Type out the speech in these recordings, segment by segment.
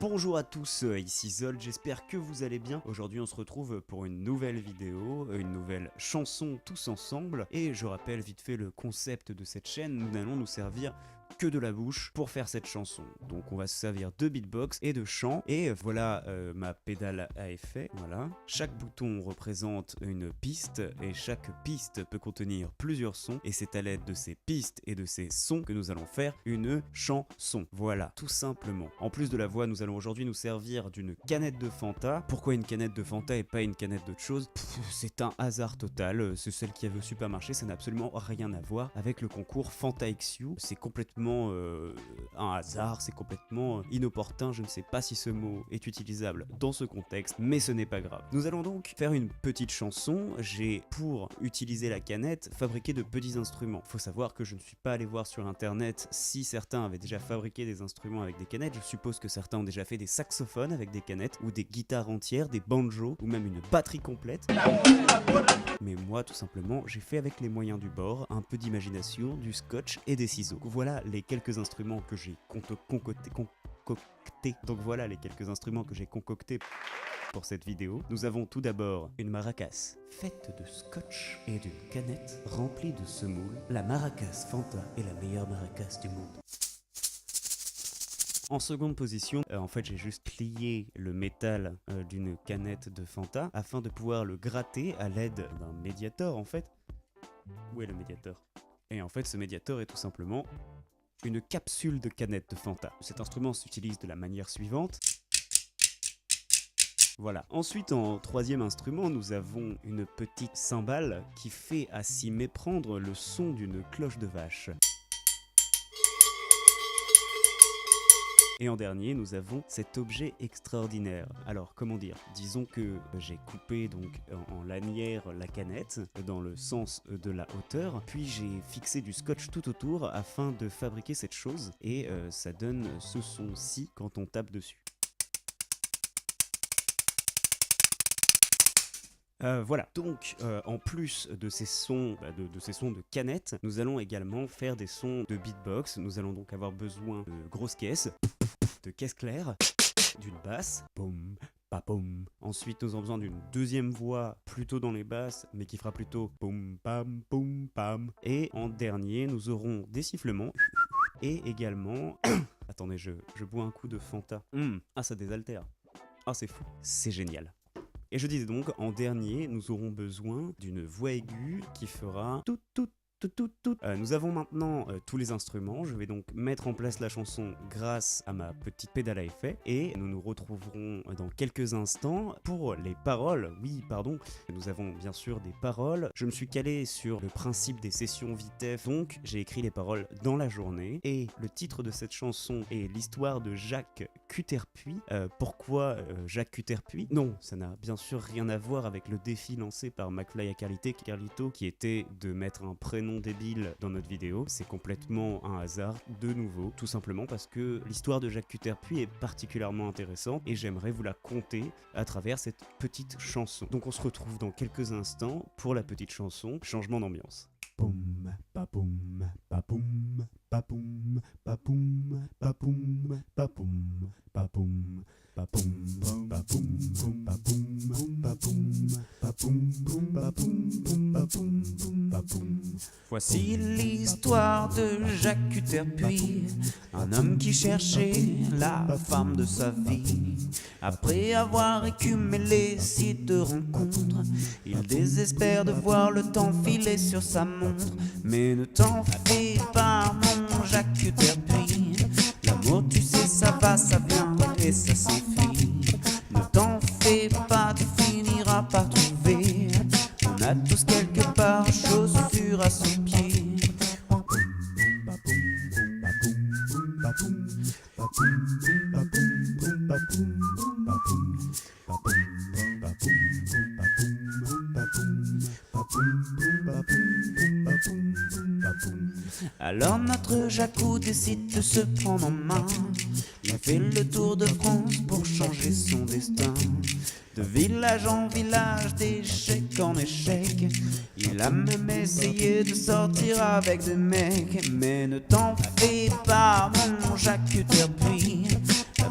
Bonjour à tous, ici Zol, j'espère que vous allez bien. Aujourd'hui on se retrouve pour une nouvelle vidéo, une nouvelle chanson tous ensemble. Et je rappelle vite fait le concept de cette chaîne, nous n'allons nous servir que de la bouche pour faire cette chanson. Donc on va se servir de beatbox et de chant. Et voilà ma pédale à effet, voilà. Chaque bouton représente une piste et chaque piste peut contenir plusieurs sons. Et c'est à l'aide de ces pistes et de ces sons que nous allons faire une chanson. Voilà, tout simplement. En plus de la voix, nous allons aujourd'hui nous servir d'une canette de Fanta. Pourquoi une canette de Fanta et pas une canette d'autre chose? C'est un hasard total, c'est celle qui avait au supermarché, ça n'a absolument rien à voir avec le concours Fanta XU. C'est complètement un hasard, c'est complètement inopportun, je ne sais pas si ce mot est utilisable dans ce contexte, mais ce n'est pas grave. Nous allons donc faire une petite chanson. J'ai, pour utiliser la canette, fabriqué de petits instruments. Faut savoir que je ne suis pas allé voir sur internet si certains avaient déjà fabriqué des instruments avec des canettes. Je suppose que certains ont déjà fait des saxophones avec des canettes, ou des guitares entières, des banjos, ou même une batterie complète. Mais moi, tout simplement, j'ai fait avec les moyens du bord, un peu d'imagination, du scotch et des ciseaux. Voilà les quelques instruments que j'ai concoctés. Donc voilà les quelques instruments que j'ai concoctés pour cette vidéo. Nous avons tout d'abord une maracas faite de scotch et d'une canette remplie de semoule. La maracas Fanta est la meilleure maracas du monde. En seconde position, en fait j'ai juste plié le métal d'une canette de Fanta afin de pouvoir le gratter à l'aide d'un médiator en fait. Où est le médiator? Et en fait ce médiator est tout simplement une capsule de canette de Fanta. Cet instrument s'utilise de la manière suivante. Voilà. Ensuite, en troisième instrument, nous avons une petite cymbale qui fait à s'y méprendre le son d'une cloche de vache. Et en dernier, nous avons cet objet extraordinaire. Alors, comment dire? Disons que j'ai coupé donc en lanière la canette dans le sens de la hauteur, puis j'ai fixé du scotch tout autour afin de fabriquer cette chose, et ça donne ce son-ci quand on tape dessus. Voilà, donc en plus de ces sons, de ces sons de canette, nous allons également faire des sons de beatbox. Nous allons donc avoir besoin de grosses caisses, de caisses claires, d'une basse, boum, pa boum. Ensuite, nous avons besoin d'une deuxième voix plutôt dans les basses, mais qui fera plutôt boum pam boum pam. Et en dernier, nous aurons des sifflements et également... Attendez, je bois un coup de Fanta. Ah, ça désaltère. Ah, c'est fou. C'est génial. Et je disais donc, en dernier, nous aurons besoin d'une voix aiguë qui fera tout. Nous avons maintenant tous les instruments. Je vais donc mettre en place la chanson grâce à ma petite pédale à effet. Et nous nous retrouverons dans quelques instants pour les paroles. Oui, pardon, nous avons bien sûr des paroles. Je me suis calé sur le principe des sessions Vitef, donc j'ai écrit les paroles dans la journée. Et le titre de cette chanson est l'histoire de Jacques Cuterpuis. Pourquoi Jacques Cuterpuis? Non, ça n'a bien sûr rien à voir avec le défi lancé par McFly à Carlito, qui était de mettre un prénom débile dans notre vidéo. C'est complètement un hasard, de nouveau, tout simplement parce que l'histoire de Jacques Cuterpuis est particulièrement intéressante et j'aimerais vous la conter à travers cette petite chanson. Donc on se retrouve dans quelques instants pour la petite chanson. Changement d'ambiance. Boum, pa boum, pa boum, pa boum, pa boum, pa boum, pa boum, pa boum, pa boum, pa boum, pa boum, pa boum, pa boum, pa boum, pa boum, pa boum. Voici l'histoire de Jacques Cuterpuis, un homme qui cherchait la femme de sa vie. Après avoir écumé les sites de rencontres, il désespère de voir le temps filer sur sa montre. Mais ne t'en fais pas, mon Jacques Cuterpuis, l'amour tu sais ça va, ça vient et ça s'enfuit. Ne t'en fais pas, tu finiras par trouver. On a tous quelque part chaussure à son pied. Alors notre Jacou décide de se prendre en main. Il fait le tour de France pour changer son destin. De village en village, d'échec en échec, il a même essayé de sortir avec des mecs. Mais ne t'en fais pas, mon Jacques Cuterpuis,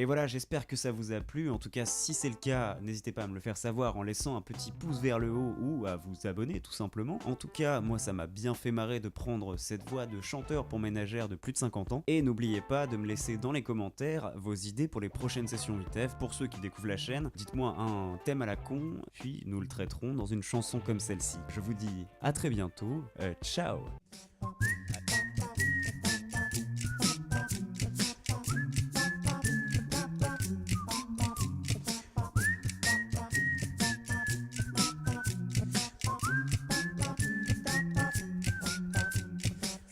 Et voilà, j'espère que ça vous a plu. En tout cas, si c'est le cas, n'hésitez pas à me le faire savoir en laissant un petit pouce vers le haut ou à vous abonner tout simplement. En tout cas, moi ça m'a bien fait marrer de prendre cette voix de chanteur pour ménagère de plus de 50 ans. Et n'oubliez pas de me laisser dans les commentaires vos idées pour les prochaines sessions 8F. Pour ceux qui découvrent la chaîne, dites-moi un thème à la con, puis nous le traiterons dans une chanson comme celle-ci. Je vous dis à très bientôt, ciao.